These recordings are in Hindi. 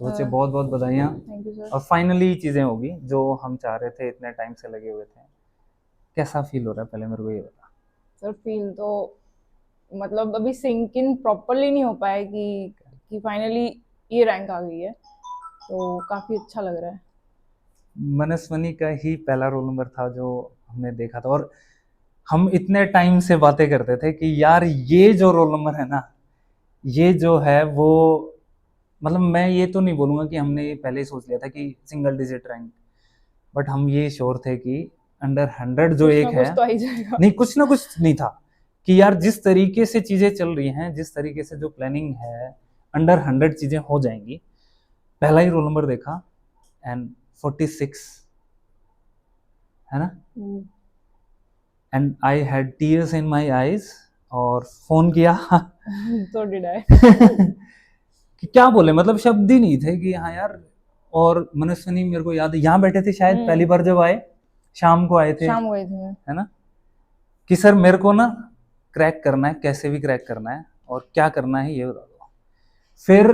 तो बच्चे बहुत बहुत बधाइयाँ। Thank you sir. और फाइनली चीज़ें होगी जो हम चाह रहे थे, इतने टाइम से लगे हुए थे। कैसा फील हो रहा है पहले मेरे को ये बता। सर फील तो मतलब अभी सिंक इन प्रॉपरली नहीं हो पाया कि फाइनली ये रैंक आ गई है, तो काफ़ी अच्छा लग रहा है। मनस्विनी का ही पहला रोल नंबर था जो हमने देखा था, और हम इतने टाइम से बातें करते थे कि यार ये जो रोल नंबर है ना, ये जो है वो, मतलब मैं ये तो नहीं बोलूँगा कि हमने ये पहले ही सोच लिया था कि सिंगल डिजिट रैंक, बट हम ये श्योर थे कि अंडर 100 जो कुछ एक ना है, कुछ तो आ ही जाएगा। नहीं कुछ ना कुछ नहीं था कि यार जिस तरीके से चीज़ें चल रही हैं, जिस तरीके से जो प्लानिंग है, अंडर 100 चीज़ें हो जाएंगी। पहला ही रोल नंबर देखा एंड 46, है ना, and I had tears in my eyes, और फोन किया तो डिड आई। कि क्या बोले, मतलब शब्द ही नहीं थे कि हाँ यार। और मनस्विनी मेरे को याद है यहाँ बैठे थे शायद पहली बार जब आए, शाम को आए थे, शाम गए थे। है ना, कि सर मेरे को ना क्रैक करना है, कैसे भी क्रैक करना है, और क्या करना है ये बता दो। फिर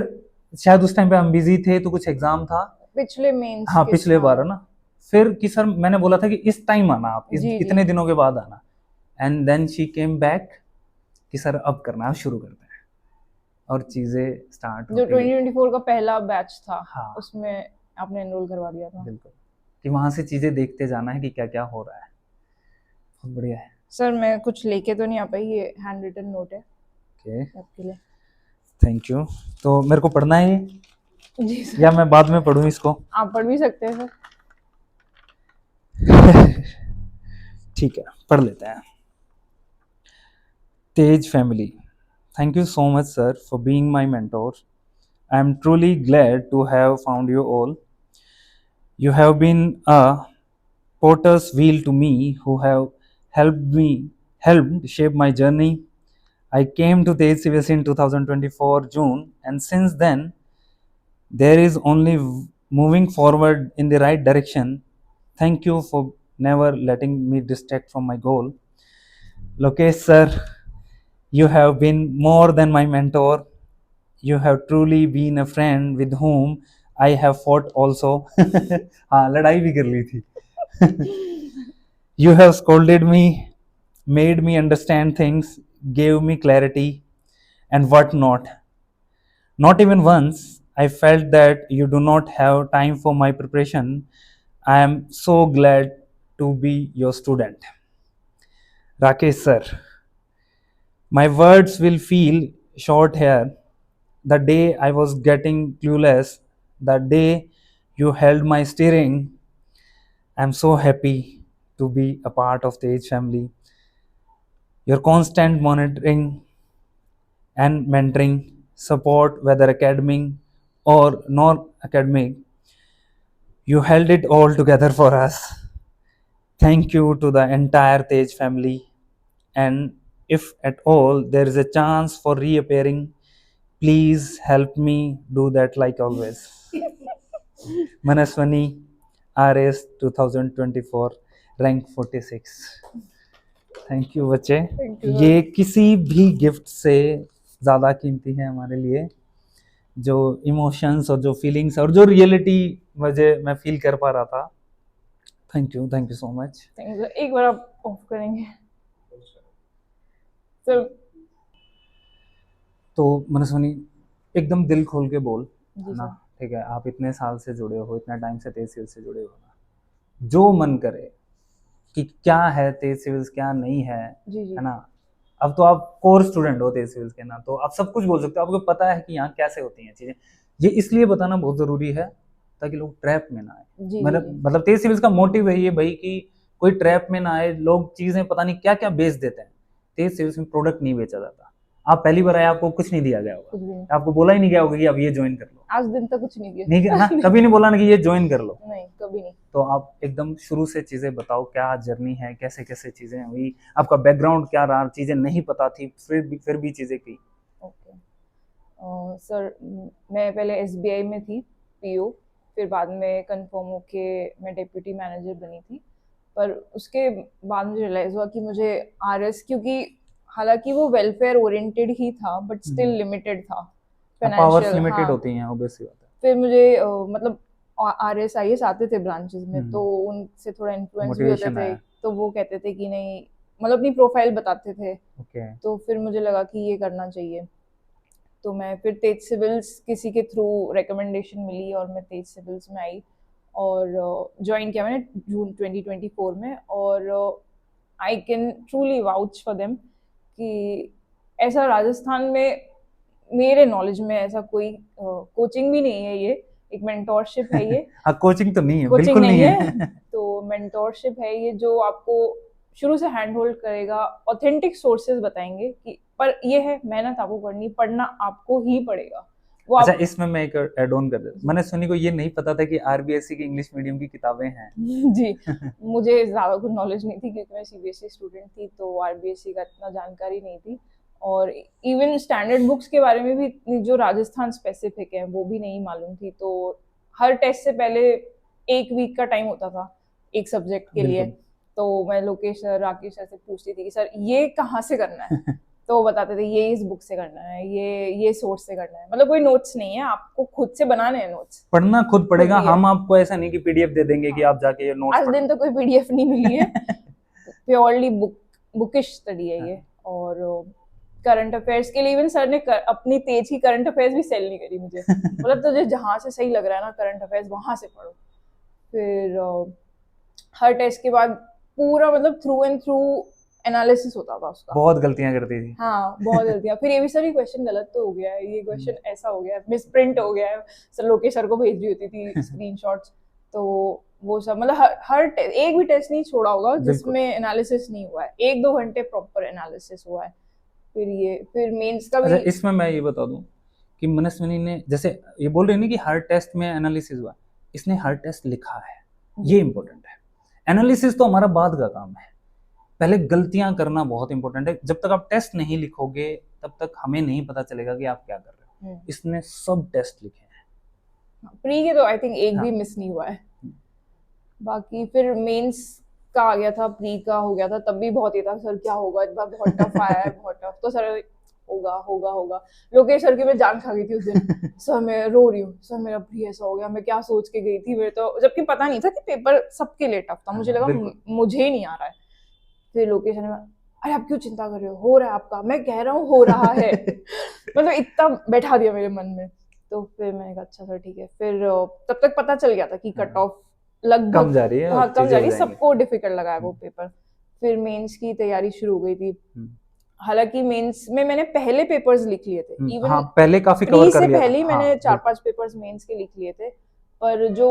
शायद उस टाइम पे हम बिजी थे तो कुछ एग्जाम था, पिछले मेंस हाँ के पिछले बार, है ना। फिर कि सर मैंने बोला था कि इस टाइम आना, आप जी इतने जी। दिनों के बाद आना। And then she came back कि सर अब करना है, अब शुरू करते हैं, और चीज़ें स्टार्ट जो होती गई। 2024 का पहला बैच था, हाँ उसमें आपने एनरोल करवा दिया था। बिल्कुल, कि वहाँ से चीज़ें देखते जाना है कि क्या क्या हो रहा है। बहुत बढ़िया है। सर मैं कुछ लेके तो नहीं आ पाई, ये हैंड रिटन नोट है ओके, आपके लिए। Thank you. तो मेरे को पढ़ना है ये, जी या सर। मैं बाद में पढ़ूँ इसको? आप पढ़ भी सकते हैं सर। ठीक है, पढ़ लेते हैं। तेज family, thank you so much sir for being my mentor. I am truly glad to have found you all. You have been a potter's wheel to me, who have helped shape my journey. I came to the HCBS in 2024 June, and since then there is only moving forward in the right direction. Thank you for never letting me distract from my goal. Lokesh sir, you have been more than my mentor. You have truly been a friend with whom I have fought also. हाँ लड़ाई भी कर ली थी. You have scolded me, made me understand things, gave me clarity, and what not. Not even once I felt that you do not have time for my preparation. I am so glad to be your student. Rakesh sir, my words will feel short here. The day I was getting clueless, the day you held my steering, I'm so happy to be a part of the Age family. Your constant monitoring and mentoring, support, whether academic or non academic, you held it all together for us. Thank you to the entire Tej family. And if at all there is a chance for reappearing, please help me do that like always. Manaswani, RS 2024, rank 46। Thank you बच्चे। थैंक यू ये सर। किसी भी गिफ्ट से ज़्यादा कीमती है हमारे लिए। जो इमोशंस और जो फीलिंग्स और जो रियलिटी मुझे मैं फील कर पा रहा था। Thank you so much. Thank you sir. एक बार आप ऑफ करेंगे सर। तो मनस्विनी एकदम दिल खोल के बोल, जी है ना, सर। ठीक है, आप इतने साल से जुड़े हो, इतना टाइम से तेज सिविल से जुड़े हो ना, जो मन करे कि क्या है तेज सिविल्स, क्या नहीं जी जी। है ना। अब तो आप कोर स्टूडेंट हो तेज सिविल्स के ना, तो आप सब कुछ बोल सकते हो, आपको पता है कि यहाँ कैसे होती हैं चीज़ें। ये इसलिए बताना बहुत ज़रूरी है ताकि लोग ट्रैप में ना आए। जी जी जी। मतलब तेज सिविल्स का मोटिव है ये भाई कि कोई ट्रैप में ना आए, लोग चीज़ें पता नहीं क्या क्या बेच देते हैं। तेज सिविल्स में प्रोडक्ट नहीं बेचा जाता। आप पहली बार आए, आपको कुछ नहीं दिया गया कुछ भी नहीं। होगा, आपको बोला ही नहीं गया होगा कि आप ये ज्वाइन कर लो। आज दिन तक कुछ नहीं किया। नहीं हाँ, कभी नहीं बोला ना कि ये ज्वाइन कर लो। नहीं कभी नहीं। तो आप एकदम शुरू से चीज़ें बताओ, क्या जर्नी है, कैसे कैसे चीज़ें हुई, आपका बैकग्राउंड क्या रहा, चीज़ें नहीं पता थी फिर भी चीज़ें की। ओके सर, मैं पहले एसबीआई में थी पीओ, फिर बाद में कंफर्म होके मैं डिप्यूटी मैनेजर बनी थी। पर उसके बाद मुझे रियलाइज़ हुआ कि मुझे आरएस, क्योंकि हालांकि वो वेलफेयर ओरिएंटेड ही था बट स्टिल लिमिटेड था पावर्स फाइनेंशियल। लिमिटेड हाँ होती हैं, ऑब्वियसली बात है। फिर मुझे मतलब RSIS आते थे ब्रांचेस में, हम्म। तो उनसे थोड़ा इन्फ्लुएंस भी होते मोटिवेशन थे, आया। तो वो कहते थे कि नहीं, मतलब अपनी प्रोफाइल बताते थे, ओके। तो फिर मुझे लगा कि ये करना चाहिए। तो मैं फिर तेज सिविल्स किसी के थ्रू रिकमेंडेशन मिली और मैं तेज सिविल्स में आई और ज्वाइन किया मैंने जून 2024 में। और I can truly vouch for them कि ऐसा राजस्थान में मेरे नॉलेज में ऐसा कोई कोचिंग भी नहीं है, ये एक मेंटोरशिप है ये। हाँ, कोचिंग तो नहीं है, कोचिंग बिल्कुल नहीं नहीं है, है। तो मेंटोरशिप है ये जो आपको शुरू से हैंड होल्ड करेगा, ऑथेंटिक सोर्सेज बताएंगे कि पर ये है मेहनत आपको करनी, पढ़ना आपको ही पड़ेगा वो अच्छा, आप। इसमें मैं एक ऐड ऑन कर देता हूँ। मैंने सुनी को ये नहीं पता था कि आरबीएससी की इंग्लिश मीडियम की किताबें हैं। जी, मुझे ज़्यादा कुछ नॉलेज नहीं थी क्योंकि मैं सीबीएसई स्टूडेंट थी, तो आरबीएसई का इतना जानकारी नहीं थी। और इवन स्टैंडर्ड बुक्स के बारे में भी इतनी जो राजस्थान स्पेसिफिक है वो भी नहीं मालूम थी। तो हर टेस्ट से पहले 1 वीक का टाइम होता था एक सब्जेक्ट के लिए, बिल्कुल। तो मैं लोकेश सर, राकेश सर से पूछती थी कि सर ये कहाँ से करना है, तो वो बताते थे ये इस बुक से करना है, ये सोर्स से करना है। मतलब कोई नोट्स नहीं है, आपको खुद से बनाने हैं नोट्स, पढ़ना खुद पड़ेगा। खुद ही है। हम आपको ऐसा नहीं कि पीडीएफ दे देंगे कि हाँ, आप जाके ये नोट्स आज पढ़ दिन तो कोई पीडीएफ नहीं मिली है, प्योरली बुकिश स्टडी है ये। और करंट अफेयर्स के लिए इवन सर ने अपनी तेज की करंट अफेयर्स भी सेल नहीं करी मुझे, मतलब तुझे जहाँ से सही लग रहा है ना करंट अफेयर्स वहां से पढ़ो। फिर हर टेस्ट के बाद पूरा मतलब थ्रू एंड थ्रू एनालिसिस होता था उसका। बहुत गलतियां करती थी। हाँ, बहुत गलतियां। फिर ये भी सर ये क्वेश्चन गलत तो हो गया है, ये क्वेश्चन ऐसा हो गया है, मिस प्रिंट हो गया है, सर लोकेश सर को भेज रही होती थी स्क्रीनशॉट्स। तो वो सब मतलब एक भी टेस्ट नहीं छोड़ा होगा बिल्कुल। जिसमें एनालिसिस नहीं हुआ है, 1-2 घंटे प्रॉपर एनालिसिस हुआ है। फिर मेंस का अच्छा, भी। इसमें मैं ये बता दूं कि मनस्विनी ने जैसे ये बोल रही है ना कि हर टेस्ट में एनालिसिस हुआ, इसने हर टेस्ट लिखा है, ये इंपॉर्टेंट है। एनालिसिस तो हमारा बाद का काम है, पहले गलतियां करना बहुत इंपॉर्टेंट है। जब तक आप टेस्ट नहीं लिखोगे तब तक हमें नहीं पता चलेगा कि आप क्या कर रहे हो। इसने सब टेस्ट लिखे हैं। प्री के तो आई थिंक एक हाँ। भी मिस नहीं हुआ है। बाकी फिर मेंस का आ गया था, प्री का हो गया था, तब भी बहुत ही था सर क्या होगा इस बार, बहुत टफ आया है, बहुत टफ। तो सर होगा होगा होगा। लोकेश सर की मैं जान खा गई थी उस दिन। सर मैं रो रही हूँ, सर मेरा प्री ऐसा हो गया, मैं क्या सोच के गई थी, मेरे तो जबकि पता नहीं था कि पेपर सबके लिए टफ था, मुझे लगा बिल्कुल। मुझे ही नहीं आ रहा है। फिर लोकेश सर ने अरे आप क्यों चिंता कर रहे हो रहा है आपका, मैं कह रहा हूँ हो रहा है। मतलब इतना बैठा दिया मेरे मन में। तो फिर मैंने कहा अच्छा सर ठीक है। फिर तब तक पता चल गया था कि कट ऑफ कम लगभग जा रही है, हाँ अब कम चीजें जा हो रही, जाएंगी। सबको डिफिकल्ट लगा है वो पेपर। फिर मेंस की तैयारी शुरू हो गई थी। हालांकि मेंस में मैंने पहले पेपर्स लिख लिए थे, इवन हाँ, पहले काफी कवर प्री कर से लिया था। पहले ही मैंने हाँ, 4-5 पेपर्स मेंस के लिख लिए थे, पर जो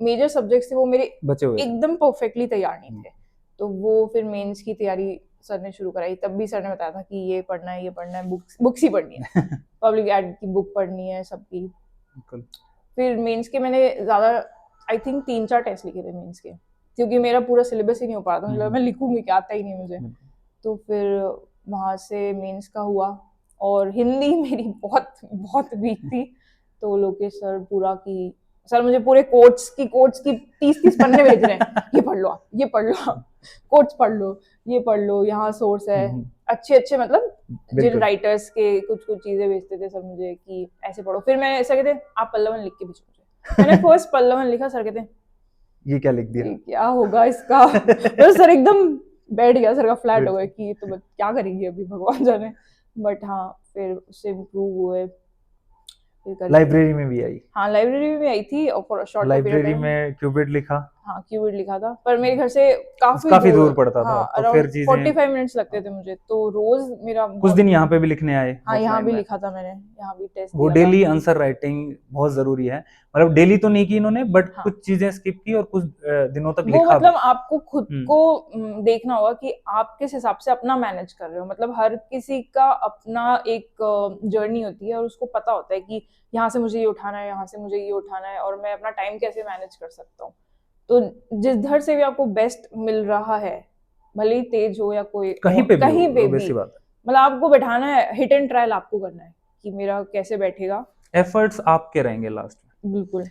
मेजर सब्जेक्ट्स थे वो मेरे बचे हुए थे। एकदम परफेक्टली तैयार नहीं थे। तो वो फिर मेंस की तैयारी सर ने शुरू कराई, तब भी सर ने बताया था कि ये पढ़ना है, ये पढ़ना है, बुक्स ही पढ़नी है, पब्लिक एड की बुक पढ़नी है सबकी। फिर मेंस के मैंने ज़्यादा आई थिंक 3-4 टेस्ट लिखे थे मेंस के, क्योंकि मेरा पूरा सिलेबस ही नहीं हो पा रहा था, मुझे लगा मैं लिखूंगी क्या, आता ही नहीं मुझे। तो फिर वहाँ से मेंस का हुआ, और हिंदी मेरी बहुत बहुत वीक थी। तो लोकेश सर पूरा की सर मुझे पूरे कोट्स की 30-30 पन्ने भेज रहे हैं, ये पढ़ लो आप, ये पढ़ लो आप, कोट्स पढ़ लो, ये पढ़ लो, यहाँ सोर्स है अच्छे अच्छे, मतलब जिन राइटर्स के कुछ कुछ चीजें भेजते थे सर मुझे कि ऐसे पढ़ो। फिर मैं ऐसा कहते आप पल्लवन लिख के भेजो मुझे, मैंने फर्स्ट पल्लवन लिखा, सर कहते ये क्या लिख दिया, क्या होगा इसका। तो सर एकदम बैठ गया, सर का फ्लैट हो गया कि तो क्या करेंगे अभी भगवान जाने। बट हाँ फिर उससे इम्प्रूव हुए। लाइब्रेरी में भी आई। हाँ लाइब्रेरी में भी आई थी, और फॉर शॉर्ट लाइब्रेरी में क्यूबिट लिखा। हाँ क्यूबिट लिखा था, पर मेरे घर से काफी दूर पड़ता था। हाँ, तो फिर चीजें 45 मिनट्स लगते थे मुझे, तो रोज मेरा कुछ दिन यहाँ पे भी लिखने आए। हाँ यहाँ भी लिखा था मैंने, यहाँ भी टेस्ट वो डेली आंसर राइटिंग बहुत जरूरी है, मतलब डेली तो नहीं की इन्होंने, बट हाँ। कुछ चीजें स्किप की और कुछ दिनों तक वो लिखा मतलब आपको खुद को देखना होगा कि आप किस हिसाब से अपना मैनेज कर रहे हो। मतलब हर किसी का अपना एक जर्नी होती है, और उसको पता होता है कि यहाँ से मुझे ये उठाना है, यहाँ से मुझे ये उठाना है, और मैं अपना टाइम कैसे मैनेज कर सकता हूँ। तो जिस धर से भी आपको बेस्ट मिल रहा है, भले ही तेज हो या कोई कहीं पे भी मतलब आपको बैठाना है, हिट एंड ट्रायल आपको करना है कि मेरा कैसे बैठेगा। एफर्ट्स आपके रहेंगे लास्ट में। बिल्कुल।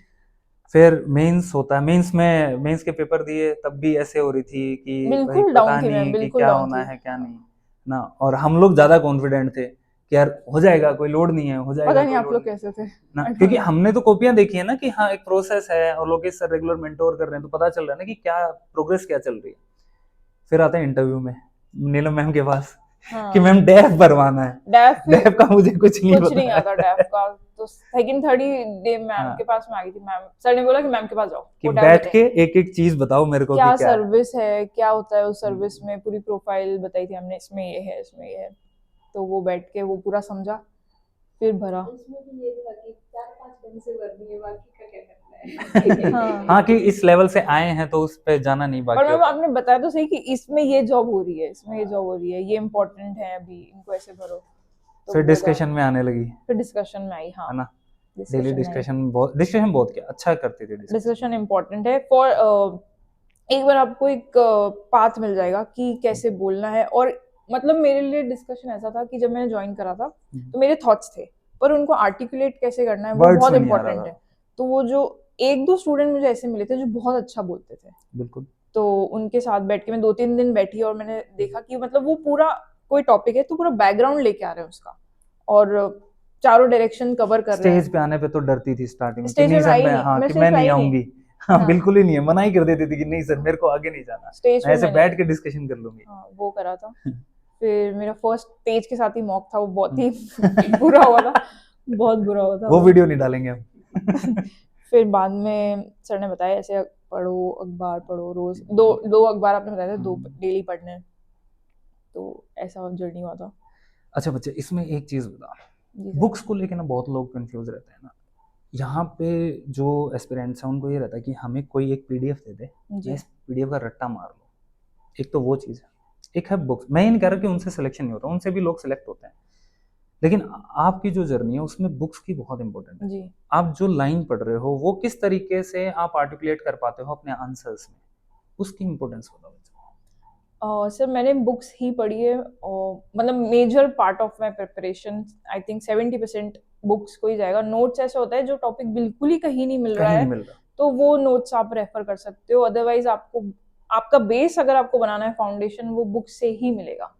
फिर मेंस होता है, मेंस के पेपर दिए तब भी ऐसे हो रही थी कि भाई पता नहीं कि क्या होना है क्या नहीं ना, और हम लोग ज्यादा कॉन्फिडेंट थे कि यार हो जाएगा, कोई लोड नहीं है, हो जाएगा, पता नहीं कोई आप लोड लोग नहीं कैसे थे ना, I don't क्योंकि know. हमने तो कॉपियां देखी है ना कि हाँ एक प्रोसेस है और लोकेश सर रेगुलर मेंटोर कर रहे हैं, तो पता चल रहा है ना कि क्या प्रोग्रेस क्या चल रही है। फिर आते हैं इंटरव्यू में नीलम मैम के पास कि हाँ मैम डेफ भरवाना है, डेफ डेफ का मुझे कुछ नहीं कुछ नहीं पता आता है। डेफ का। तो सेकंड थर्ड ही डे मैम हाँ, के पास में आ गई थी, मैम सर ने बोला कि मैम के पास जाओ, कि वो डेफ बैठ के बताएंगे एक एक चीज बताओ मेरे को कि क्या क्या है। सर्विस है, क्या होता है उस सर्विस में, पूरी प्रोफाइल बताई थी हमने, इसमें ये है, इसमें ये है। तो वो बैठ के वो पूरा समझा, फिर भरा। उसमें भी ये था कि 4-5 ढंग से भरनी है, बाकी का क्या करना है। हाँ हाँ कि इस लेवल से आए हैं तो उस पे जाना नहीं पर बाकी मैम होता। आपने बताया तो सही कि इसमें ये जॉब हो रही है, इसमें ये जॉब हो रही है, ये इम्पोर्टेंट है, अभी इनको ऐसे भरो। तो फिर वो डिस्कशन में आने लगी, फिर डिस्कशन में आई, हाँ है ना, डेली डिस्कशन में आई। डिस्कशन बहुत क्या अच्छा करती थी डिस्कशन। डिस्कशन इम्पोर्टेंट है फॉर एक बार आपको एक पाथ मिल जाएगा कि कैसे बोलना है। और मतलब मेरे लिए डिस्कशन ऐसा था कि जब मैंने ज्वाइन करा था तो मेरे थॉट्स थे, पर उनको आर्टिकुलेट कैसे करना है वो Words बहुत में नहीं आ रहा इंपॉर्टेंट था। है। तो वो जो एक दो स्टूडेंट मुझे ऐसे मिले थे जो बहुत अच्छा बोलते थे, बिल्कुल तो उनके साथ बैठ के मैं 2-3 दिन बैठी और मैंने देखा कि मतलब वो पूरा कोई टॉपिक है तो पूरा बैकग्राउंड लेके आ रहे हैं उसका, और चारों डायरेक्शन कवर कर रहे हैं। स्टेज पे आने पे तो डरती थी स्टार्टिंग में कि स्टेज नहीं पे सर आई मैं, नहीं, हाँ मैं कि स्टेज मैं पे नहीं आई नहीं। आऊंगी, हाँ हाँ बिल्कुल ही नहीं है, मना ही कर देती थी कि नहीं सर मेरे को आगे नहीं जाना, स्टेज मैं पे ऐसे मैं बैठ नहीं, के डिस्कशन कर लूंगी। हाँ वो करा था। फिर मेरा फर्स्ट पेज के साथ ही मॉक था, वो बहुत ही बुरा हुआ था, बहुत बुरा हुआ था वो वीडियो नहीं डालेंगे हम। फिर बाद में सर ने बताया ऐसे पढ़ो, अखबार पढ़ो, रोज दो दो अखबार आपने बताया था, 2 डेली पढ़ने हैं। तो ऐसा जर्नी हुआ था। अच्छा बच्चे इसमें एक चीज बता, जी सर। बुक्स को लेकर ना बहुत लोग कंफ्यूज रहते हैं ना, यहाँ पे जो एस्पिरेंट्स हैं उनको ये रहता है कि हमें कोई एक पीडीएफ दे दे, जी मैं इस पीडीएफ का रट्टा मार लूँ। एक तो वो चीज़ है, एक है बुक्स। मैं ये नहीं कह रहा कि उनसे सिलेक्शन नहीं होता, उनसे भी लोग सिलेक्ट होते हैं, लेकिन आपकी जो जर्नी है उसमें बुक्स की बहुत इंपॉर्टेंट है। जी आप जो लाइन पढ़ रहे हो वो किस तरीके से आप आर्टिकुलेट कर पाते हो अपने आंसर्स में, उसकी इंपॉर्टेंस बताओ बच्चों को। सर मैंने बुक्स ही पढ़ी है, और मतलब major part of my preparation I think 70% books को ही जाएगा। नोट्स ऐसा होता है जो टॉपिक बिल्कुल ही कहीं नहीं मिल रहा कहीं है नहीं मिल रहा। तो वो नोट्स आप रेफर कर सकते हो, अदरवाइज आपको आपका बेस अगर आपको बनाना है फाउंडेशन, वो बुक से ही मिलेगा,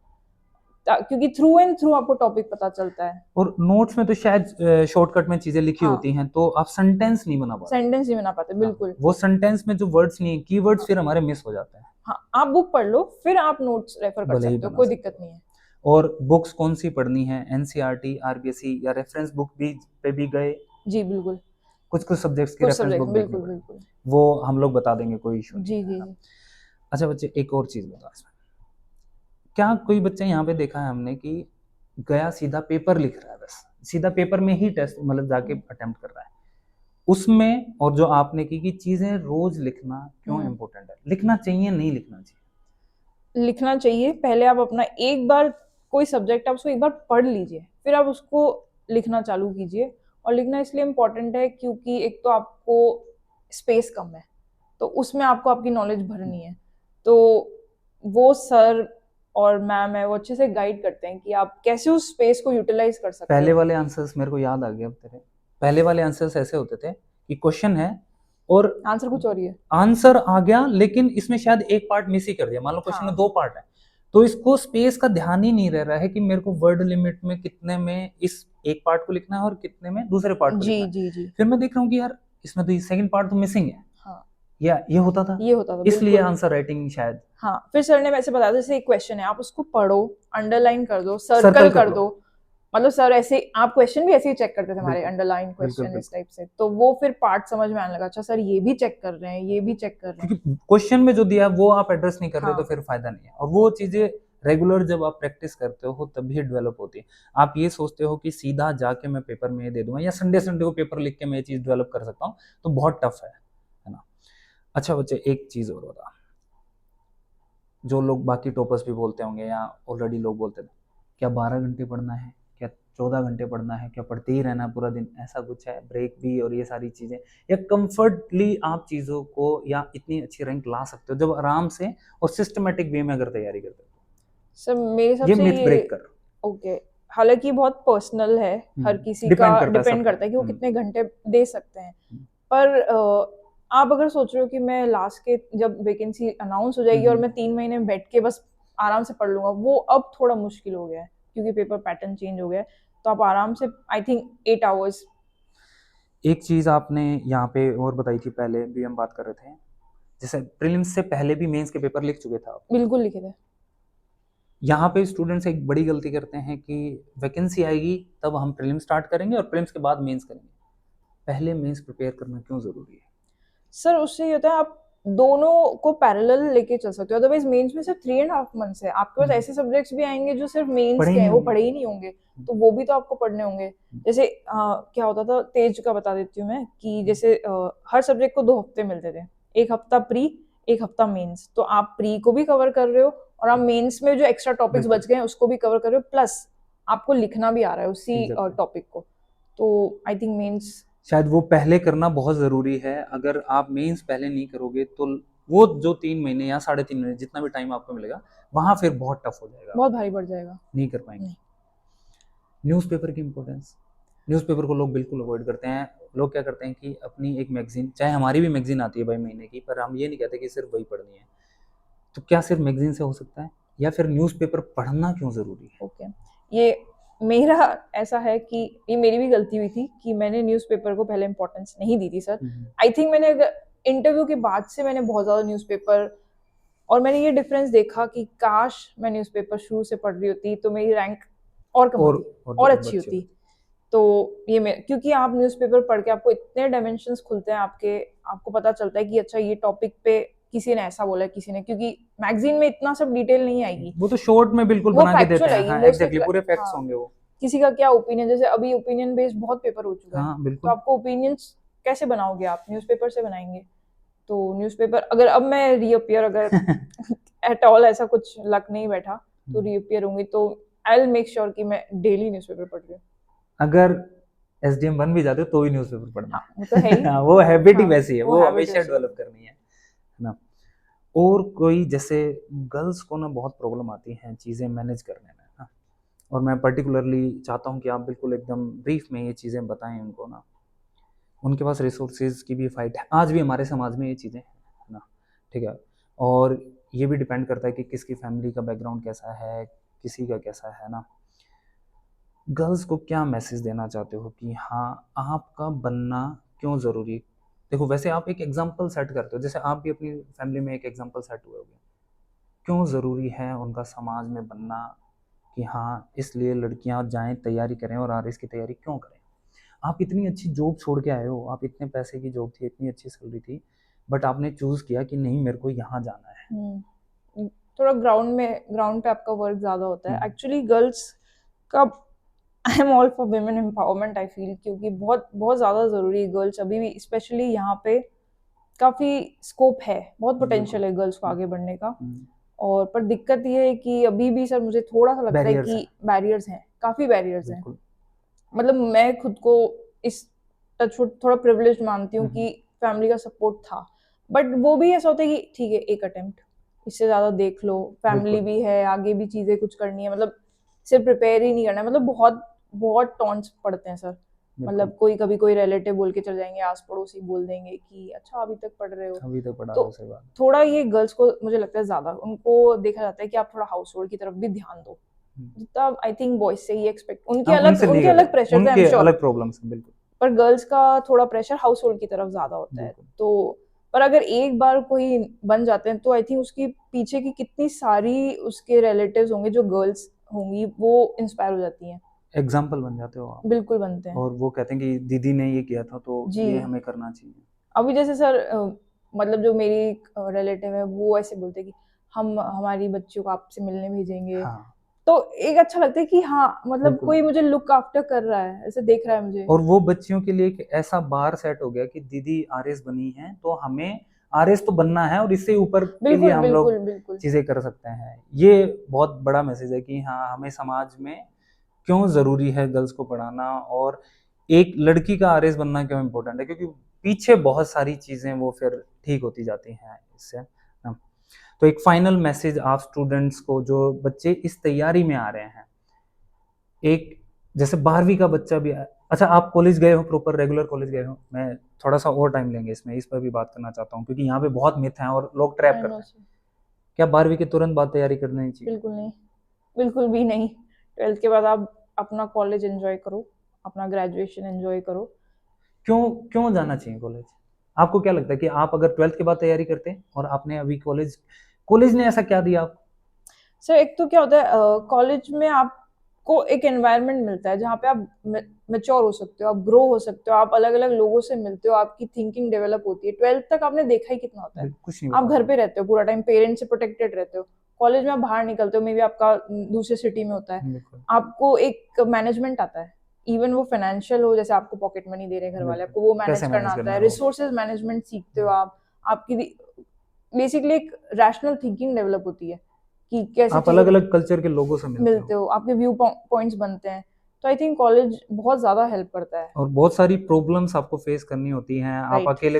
क्योंकि थ्रू एंड थ्रू आपको टॉपिक पता चलता है। और नोट्स में तो शायद शॉर्टकट में चीजें लिखी हाँ होती हैं तो आप सेंटेंस नहीं बना पाते। सेंटेंस नहीं बना पाते, हाँ, बिल्कुल। वो सेंटेंस में जो वर्ड्स नहीं है, कीवर्ड्स हाँ फिर हमारे मिस हो जाते हैं। हाँ आप बुक पढ़ लो फिर आप नोट्स रेफर कर भले ही सकते हो, बना कोई सकते दिक्कत हो। नहीं है। और बुक्स कौन सी पढ़नी है, एनसीईआरटी, आरबीएसई या रेफरेंस बुक भी पे भी गए? जी बिल्कुल, कुछ कुछ सब्जेक्ट्स की कुछ रेफरेंस सब्जेक्ट बुक देखनी बिल्कुल पड़ेगी, बिल्कुल। वो हम लोग बता देंगे, कोई इशू नहीं जी है, जी है ना। जी अच्छा बच्चे एक और चीज बता इसमें, क्या कोई बच्चा यहाँ पे देखा है हमने कि गया सीधा पेपर लिख रहा है, बस सीधा पेपर में ही टेस्ट मतलब जाके अटेम्प्ट कर रहा है उसमें, और जो आपने की चीजें रोज लिखना क्यों इम्पोर्टेंट है, लिखना चाहिए नहीं लिखना चाहिए? लिखना चाहिए। पहले आप अपना एक बार कोई सब्जेक्ट आप उसको एक बार पढ़ लीजिए, फिर आप उसको लिखना चालू कीजिए। और लिखना इसलिए इम्पोर्टेंट है क्योंकि एक तो आपको स्पेस कम है, तो उसमें आपको आपकी नॉलेज भरनी है, तो वो सर और मैम है वो अच्छे से गाइड करते हैं कि आप कैसे उस स्पेस को यूटिलाइज कर सकते पहले हो। वाले आंसर्स मेरे को याद आ गए अब तेरे, पहले वाले आंसर्स ऐसे होते थे कि क्वेश्चन है और आंसर कुछ और ही है। आंसर आ गया लेकिन इसमें शायद एक पार्ट मिस ही कर दिया, मान लो क्वेश्चन में हाँ 2 पार्ट है तो इसको स्पेस का ध्यान ही नहीं रह रहा है कि मेरे को वर्ड लिमिट में कितने में इस एक पार्ट को लिखना है और कितने में दूसरे पार्ट को जी लिखना है। जी जी फिर मैं देख रहा हूँ कि यार इसमें तो ये सेकंड पार्ट तो मिसिंग है, हाँ या ये होता था, ये होता था इसलिए बिल्कुल। आंसर राइटिंग शायद। हाँ फिर सर ने वैसे बताया जैसे एक क्वेश्चन है आप उसको पढ़ो, अंडरलाइन कर दो, सर्कल सर्कल कर कर लो। दो। मतलब सर ऐसे आप क्वेश्चन भी ऐसे ही चेक करते थे हमारे, बिल्कुल अंडरलाइन बिल्कुल क्वेश्चन इस बिल्कुल, टाइप से, तो वो फिर पार्ट समझ में आने लगा, अच्छा सर ये भी चेक कर रहे हैं, ये भी चेक कर रहे हैं। क्योंकि क्वेश्चन में जो दिया है वो आप एड्रेस नहीं कर रहे हाँ तो फिर फायदा नहीं है, और वो चीजें रेगुलर जब आप प्रैक्टिस करते हो तभी डेवलप होती है। आप ये सोचते हो कि सीधा जाके मैं पेपर में ये दे दूंगा या संडे संडे को पेपर लिख के मैं ये चीज डेवलप कर सकता हूँ, तो बहुत टफ है ना। अच्छा बच्चे एक चीज और बता, जो लोग बाकी टॉपर्स भी बोलते होंगे या ऑलरेडी लोग बोलते थे, क्या 12 घंटे पढ़ना है, क्या 14 घंटे पढ़ना है, क्या पढ़ते ही रहना पूरा दिन, ऐसा कुछ है, ब्रेक भी और ये सारी चीजें, या कंफर्टली आप चीजों को या इतनी अच्छी रैंक ला सकते हो जब आराम से और सिस्टमेटिक वे में अगर तैयारी करते हो? सर मेरे हिसाब ये से मिथ ब्रेक कर। ओके, हालांकि बहुत पर्सनल है, हर किसी का डिपेंड करता है डिपेंड सबका। करता है कि वो कितने घंटे दे सकते हैं। पर आप अगर सोच रहे हो कि मैं लास्ट के जब वैकेंसी अनाउंस हो जाएगी और मैं 3 महीने में बैठ के बस आराम से पढ़ लूंगा, वो अब थोड़ा मुश्किल हो गया है। क्योंकि पेपर पैटर्न चेंज हो गया है, तो आप आराम से आई थिंक 8 आवर्स। एक चीज़ आपने यहाँ पे और बताई थी, पहले भी हम बात कर रहे थे, जैसे प्रीलिम्स से पहले भी मेंस के पेपर लिख चुके थे आप। बिल्कुल लिखे थे। यहाँ पे स्टूडेंट्स एक बड़ी गलती करते हैं कि वैकेंसी आएगी तब हम प्रीलिम्स स्टार्ट करेंगे और प्रीलिम्स के बाद मेंस करेंगे। पहले मेंस प्रिपेयर करना क्यों ज़रूरी है? सर उससे ये होता है आप दोनों को पैरेलल लेके चल सकते हो, अदरवाइज मेंस में सिर्फ 3.5 मंथ्स है, आपके पास ऐसे सब्जेक्ट्स भी आएंगे जो सिर्फ मेंस पढ़े के ही हैं, नहीं वो होंगे। पढ़े ही नहीं होंगे, तो वो भी तो आपको पढ़ने होंगे। जैसे क्या होता था, तेज का बता देती हूँ मैं, कि जैसे हर सब्जेक्ट को 2 हफ्ते मिलते थे, 1 हफ्ता प्री, 1 हफ्ता मेंस, तो आप प्री को भी कवर कर रहे हो और आप मेंस में जो एक्स्ट्रा टॉपिक्स बिल्कुल। बच गए हैं उसको भी कवर कर रहे हो, प्लस आपको लिखना भी आ रहा है उसी Exactly. टॉपिक को, तो आई थिंक मेंस शायद वो पहले करना बहुत ज़रूरी है। अगर आप मेंस पहले नहीं करोगे तो वो जो 3 महीने या 3.5 महीने जितना भी टाइम आपको मिलेगा, वहाँ फिर बहुत टफ हो जाएगा, बहुत भारी पड़ जाएगा। नहीं कर पाएंगे। नहीं। न्यूज़पेपर की इम्पोर्टेंस, न्यूज़पेपर को लोग बिल्कुल अवॉइड करते हैं। लोग क्या करते हैं कि अपनी एक मैगजीन, चाहे हमारी भी मैगजीन आती है भाई महीने की, पर हम ये नहीं कहते कि सिर्फ वही पढ़नी है। तो क्या सिर्फ मैगजीन से हो सकता है, या फिर न्यूज़पेपर पढ़ना क्यों ज़रूरी है? ओके, ये मेरा ऐसा है कि ये मेरी भी गलती हुई थी कि मैंने न्यूज़पेपर को पहले इम्पोर्टेंस नहीं दी थी सर। आई थिंक मैंने इंटरव्यू के बाद से मैंने बहुत ज़्यादा न्यूज़पेपर, और मैंने ये डिफरेंस देखा कि काश मैं न्यूज़पेपर शुरू से पढ़ रही होती तो मेरी रैंक और कम होती और अच्छी होती। तो ये क्योंकि आप न्यूज़पेपर पढ़ के आपको इतने डायमेंशंस खुलते हैं आपके, आपको पता चलता है कि अच्छा ये टॉपिक पे किसी ने ऐसा बोला है, किसी ने, क्योंकि मैगजीन में इतना सब डिटेल नहीं आएगी, वो तो शॉर्ट में बिल्कुल वो बना के देते फैक्चुअल हैं। आएगी, हाँ, mostly एग्जैक्टली, पूरे फैक्ट्स हाँ, होंगे वो। किसी का क्या ओपिनियन, जैसे अभी ओपिनियन बेस्ड बहुत पेपर हो चुका है, हाँ तो बिल्कुल। आपको ओपिनियंस कैसे बनाओगे, आप न्यूज़पेपर से बनाएंगे। तो न्यूज़पेपर अगर अब मैं रीअपियर, अगर एट ऑल ऐसा कुछ लक नहीं बैठा तो रीअपियर होंगी, तो आई विल मेक श्योर कि मैं डेली न्यूज़पेपर पढ़ रही हूँ। अगर एसडीएम बन भी जाते हो तो भी न्यूज़पेपर पढ़ना हाँ, वो तो है ही। हाँ, वो हैबिट ही हाँ, वैसी है, वो वो habit हमेशा वैसी है। डेवलप करनी है ना। और कोई, जैसे गर्ल्स को ना बहुत प्रॉब्लम आती है चीज़ें मैनेज करने में ना, और मैं पर्टिकुलरली चाहता हूँ कि आप बिल्कुल एकदम ब्रीफ में ये चीज़ें बताएं उनको ना। उनके पास रिसोर्सेज की भी फाइट है, आज भी हमारे समाज में ये चीज़ें हैं ना, ठीक है। और ये भी डिपेंड करता है कि किसकी फैमिली का बैकग्राउंड कैसा है, किसी का कैसा है ना। गर्ल्स को क्या मैसेज देना चाहते हो कि हाँ आपका बनना क्यों ज़रूरी? देखो, वैसे आप एक एग्जांपल सेट करते हो, जैसे आप भी अपनी फैमिली में एक एग्जांपल सेट हुए होगे। क्यों ज़रूरी है उनका समाज में बनना, कि हाँ इसलिए लड़कियां जाएं तैयारी करें, और आरएस की तैयारी क्यों करें? आप इतनी अच्छी जॉब छोड़ के आए हो, आप इतने पैसे की जॉब थी, इतनी अच्छी सैलरी थी, बट आपने चूज़ किया कि नहीं मेरे को यहाँ जाना है। थोड़ा ग्राउंड पे आपका वर्क ज़्यादा होता है एक्चुअली। गर्ल्स का I am all for women empowerment I feel, क्योंकि बहुत बहुत ज़्यादा ज़रूरी है गर्ल्स अभी भी, स्पेशली यहाँ पे काफ़ी स्कोप है, बहुत पोटेंशियल है गर्ल्स को आगे बढ़ने का। और पर दिक्कत ये है कि अभी भी सर मुझे थोड़ा सा लगता है Barriers कि हैं। बैरियर्स हैं, काफ़ी बैरियर्स हैं। बिल्कुल। मतलब मैं खुद को इस टचवुड थोड़ा प्रिविलेज मानती हूँ कि फैमिली का सपोर्ट था, बट वो भी ऐसा होता है कि ठीक है एक अटेम्प्ट, इससे ज़्यादा देख लो, फैमिली बिल्कुल। भी है, आगे भी चीज़ें कुछ करनी है, मतलब सिर्फ प्रिपेयर ही नहीं करना है, मतलब बहुत बहुत टॉन्ट्स पड़ते हैं सर। मतलब कोई कभी कोई रिलेटिव बोल के चल जाएंगे, आस पड़ोसी बोल देंगे कि अच्छा अभी तक पढ़ रहे हो, अभी तक पढ़ा तो रहा, सही बात। थोड़ा ये गर्ल्स को मुझे लगता है ज़्यादा उनको देखा जाता है कि आप थोड़ा हाउस होल्ड की तरफ भी ध्यान दो, जितना आई थिंक बॉयज से ही एक्सपेक्ट, उनके अलग प्रेशर है, उनके अलग प्रॉब्लम्स हैं, बिल्कुल। पर गर्ल्स का थोड़ा प्रेशर हाउस होल्ड की तरफ ज्यादा होता है। तो पर अगर एक बार कोई बन जाते हैं तो आई थिंक उसकी पीछे की कितनी सारी उसके रिलेटिव्स होंगे जो गर्ल्स होंगी, वो इंस्पायर हो जाती हैं, एग्जाम्पल बन जाते हो आप, बिल्कुल बनते हैं। और वो कहते हैं कि दीदी ने ये किया था तो जी। ये हमें करना चाहिए। अभी जैसे सर मतलब जो मेरी रिलेटिव है वो ऐसे बोलते हैं कि हम हमारी बच्चियों को आपसे मिलने भेजेंगे। हाँ, तो एक अच्छा लगता है कि हाँ मतलब बिल्कुल। कोई मुझे लुक आफ्टर कर रहा है, ऐसे देख रहा है मुझे। और वो बच्चियों के लिए एक ऐसा बार सेट हो गया कि दीदी आरएस बनी है तो हमें आरएस तो बनना है, और इससे ऊपर के लिए हम लोग चीजें कर सकते हैं। ये बहुत बड़ा मैसेज है कि हाँ हमें समाज में क्यों जरूरी है गर्ल्स को पढ़ाना, और एक लड़की का आरएस बनना क्यों इम्पोर्टेंट है, क्योंकि पीछे बहुत सारी चीजें वो फिर ठीक होती जाती हैं इससे। तो एक फाइनल मैसेज आप स्टूडेंट्स को, जो बच्चे इस तैयारी में आ रहे हैं, एक जैसे 12वीं का बच्चा भी है। अच्छा, आप कॉलेज गए हो, प्रॉपर रेगुलर कॉलेज गए हो? मैं थोड़ा सा और टाइम लेंगे इसमें, इस पर भी बात करना चाहता हूँ, क्योंकि यहाँ पे बहुत मिथ हैं और लोग ट्रैप करते हैं। क्या 12वीं के तुरंत बाद तैयारी करनी चाहिए? बिल्कुल नहीं, बिल्कुल भी नहीं। 12th के बाद आप अपना कॉलेज एंजॉय करो, अपना ग्रेजुएशन एंजॉय करो। क्यों जाना चाहिए कॉलेज? आपको क्या लगता है कि आप अगर 12th के बाद तैयारी करते हैं और आपने अभी कॉलेज ने ऐसा क्या दिया आपको? सर एक तो क्या होता है, कॉलेज में आपको एक एनवायरनमेंट मिलता है जहाँ पे आप मैच्योर हो सकते हो, आप ग्रो हो सकते हो, आप अलग अलग लोगों से मिलते हो, आपकी थिंकिंग डेवलप होती है। 12th तक आपने देखा ही कितना होता है, कुछ नहीं आप बता घर पे रहते हो पूरा टाइम, पेरेंट्स से प्रोटेक्टेड रहते हो। कॉलेज में आप बाहर निकलते हो, मे बी आपका दूसरे सिटी में होता है, बिल्कुल, आपको एक मैनेजमेंट आता है, इवन वो फाइनेंशियल हो, जैसे आपको पॉकेट मनी दे रहे हैं घर वाले, बिल्कुल। आपको वो मैनेज कैसे करना मैनेज आता करना है, है वो? रिसोर्सेज मैनेजमेंट सीखते हो आप, आपकी बेसिकली एक रैशनल थिंकिंग डेवलप होती है कि कैसे आप चीजें अलग-अलग कल्चर के लोगों से मिलते मिलते हो हो, आपके व्यू पॉइंट्स बनते हैं। तो आई थिंक कॉलेज बहुत ज्यादा हेल्प करता है। और बहुत सारी प्रॉब्लम्स आपको फेस करनी होती हैं। आप राइट। अकेले